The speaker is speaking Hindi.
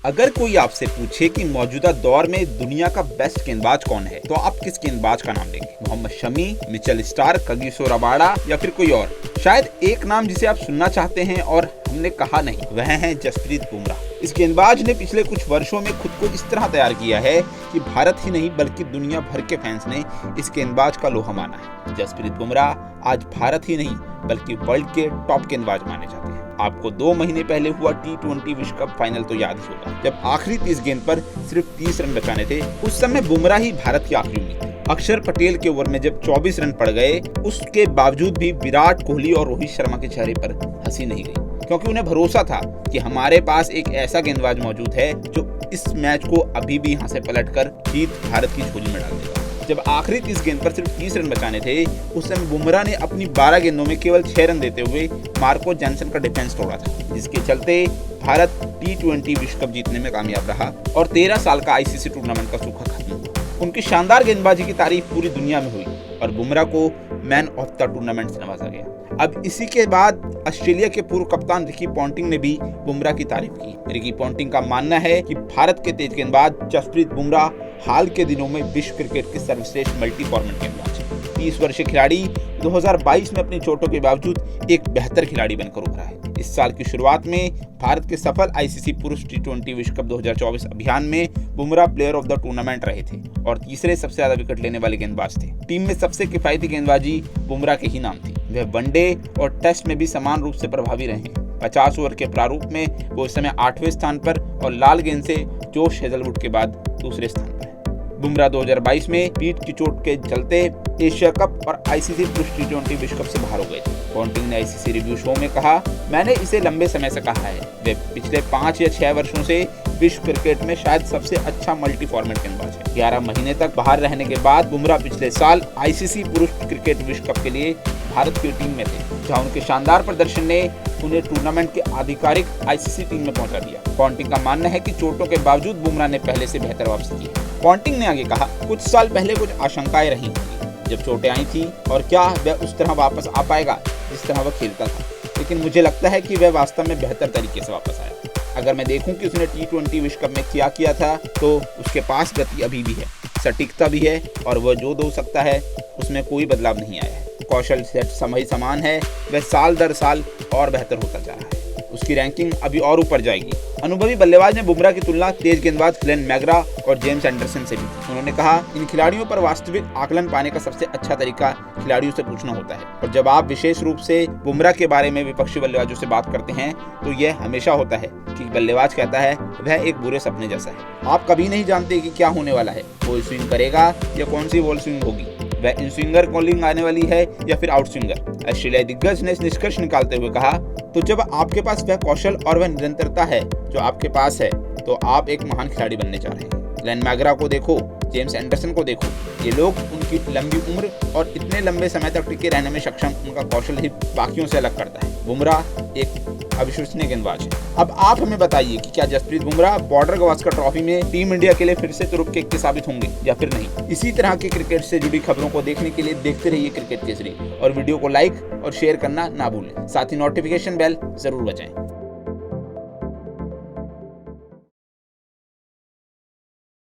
अगर कोई आपसे पूछे कि मौजूदा दौर में दुनिया का बेस्ट गेंदबाज कौन है, तो आप किस गेंदबाज का नाम लेंगे? Mohammed Shami, Mitchell Starc, Kagiso Rabada या फिर कोई और? शायद एक नाम जिसे आप सुनना चाहते हैं और हमने कहा नहीं, वह है जसप्रीत बुमराह। इस गेंदबाज ने पिछले कुछ वर्षों में खुद को इस तरह तैयार किया है कि भारत ही नहीं बल्कि दुनिया भर के फैंस ने इस गेंदबाज का लोहा माना है। जसप्रीत बुमराह आज भारत ही नहीं बल्कि वर्ल्ड के टॉप गेंदबाज माने जाते हैं। आपको 2 महीने पहले हुआ T20 विश्व कप फाइनल तो याद ही होगा, जब आखिरी 30 गेंद पर सिर्फ 30 रन बचाने थे। उस समय बुमराह ही भारत की आखिरी उम्मीद थी। अक्षर पटेल के ओवर में जब 24 रन पड़ गए, उसके बावजूद भी विराट कोहली और रोहित शर्मा के चेहरे पर हंसी नहीं गई, क्योंकि उन्हें भरोसा था कि हमारे पास एक ऐसा गेंदबाज मौजूद है जो इस मैच को अभी भी यहाँ से पलटकर जीत भारत की झोली में डाल देगा। जब आखिरी 30 गेंद पर सिर्फ 30 रन बचाने थे, उस समय बुमराह ने अपनी 12 गेंदों में केवल 6 रन देते हुए मार्को जॉनसन का डिफेंस तोड़ा था, जिसके चलते भारत T20 विश्व कप जीतने में कामयाब रहा और 13 साल का ICC टूर्नामेंट का सूखा खत्म हुआ। उनकी शानदार गेंदबाजी की तारीफ पूरी दुनिया में हुई और बुमराह को मैन ऑफ द टूर्नामेंट से नवाजा गया। अब इसी के बाद ऑस्ट्रेलिया के पूर्व कप्तान रिकी पॉन्टिंग ने भी बुमराह की तारीफ की। रिकी पॉन्टिंग का मानना है कि भारत के तेज गेंदबाज जसप्रीत बुमराह हाल के दिनों में विश्व क्रिकेट के सर्वश्रेष्ठ मल्टी फॉर्मेट गेंदबाज हैं। 30 वर्षीय खिलाड़ी 2022 में अपनी चोटों के बावजूद एक बेहतर खिलाड़ी बनकर उभरा है। इस साल की शुरुआत में भारत के सफल ICC पुरुष T20 विश्व कप 2024 अभियान में Bumrah player of the tournament रहे थे और तीसरे सबसे ज्यादा विकेट लेने वाले गेंदबाज थे। टीम में सबसे किफायती गेंदबाजी बुमराह के ही नाम थी। वह वनडे और टेस्ट में भी समान रूप से प्रभावी रहे हैं। 50 ओवर के प्रारूप में वो इस समय 8वें स्थान पर और लाल गेंद से जोश हेजलवुड के बाद दूसरे स्थान पर है। बुमराह 2022 में पीठ की चोट के चलते एशिया कप और ICC पुरुष T20 विश्व कप से बाहर हो गए थे। पॉन्टिंग ने ICC रिव्यू शो में कहा, मैंने इसे लंबे समय से कहा है, वे पिछले 5 या 6 वर्षों से विश्व क्रिकेट में शायद सबसे अच्छा मल्टी फॉर्मेट गेंदबाज है। 11 महीने तक बाहर रहने के बाद बुमराह पिछले साल ICC पुरुष क्रिकेट विश्व कप के लिए भारत की टीम में थे, जहां उनके शानदार प्रदर्शन ने उन्हें टूर्नामेंट के आधिकारिक ICC टीम में पहुंचा दिया। पॉन्टिंग का मानना है कि चोटों के बावजूद बुमराह ने पहले से बेहतर वापसी की है। पॉन्टिंग ने आगे कहा, कुछ साल पहले कुछ आशंकाएं रही होंगी जब चोटें आई थी और क्या वह उस तरह वापस आ पाएगा जिस तरह वह खेलता था, लेकिन मुझे लगता है कि वह वास्तव में बेहतर तरीके से वापस आया। अगर मैं देखूं कि उसने T20 विश्व कप में क्या किया था, तो उसके पास गति अभी भी है, सटीकता भी है और वह जो दो सकता है उसमें कोई बदलाव नहीं आया है। कौशल सेट समय समान है, वह साल दर साल और बेहतर होता जा रहा है। उसकी रैंकिंग अभी और ऊपर जाएगी। अनुभवी बल्लेबाज ने बुमराह की तुलना तेज गेंदबाज ग्लेन मैकग्रा और जेम्स एंडरसन से भी। उन्होंने कहा, इन खिलाड़ियों पर वास्तविक आकलन पाने का सबसे अच्छा तरीका खिलाड़ियों से पूछना होता है, और जब आप विशेष रूप से बुमराह के बारे में विपक्षी बल्लेबाजों से बात करते हैं तो यह हमेशा होता है कि बल्लेबाज कहता है वह एक बुरे सपने जैसा है। आप कभी नहीं जानते कि क्या होने वाला है, वो स्विंग करेगा या कौन सी बॉल स्विंग होगी, वह इन स्विंगर बॉलिंग आने वाली है या फिर आउट स्विंगर। ऑस्ट्रेलियाई दिग्गज ने निष्कर्ष निकालते हुए कहा, तो जब आपके पास वह कौशल और वह निरंतरता है जो आपके पास है, तो आप एक महान खिलाड़ी बनने जा रहे हैं। ग्लेन मैकग्रा को देखो, जेम्स एंडरसन को देखो, ये लोग उनकी लंबी उम्र और इतने लंबे समय तक टिके रहने में सक्षम उनका कौशल ही बाकियों से अलग करता है। बुमराह एक अविश्वसनीय गेंदबाज है। अब आप हमें बताइए कि क्या जसप्रीत बुमराह बॉर्डर गवास्कर ट्रॉफी में टीम इंडिया के लिए फिर से तुरुप के साबित होंगे या फिर नहीं? इसी तरह के क्रिकेट से जुड़ी खबरों को देखने के लिए देखते रहिए क्रिकेट केसरी और वीडियो को लाइक और शेयर करना ना भूलें। साथ ही नोटिफिकेशन बेल जरूर बजाएं।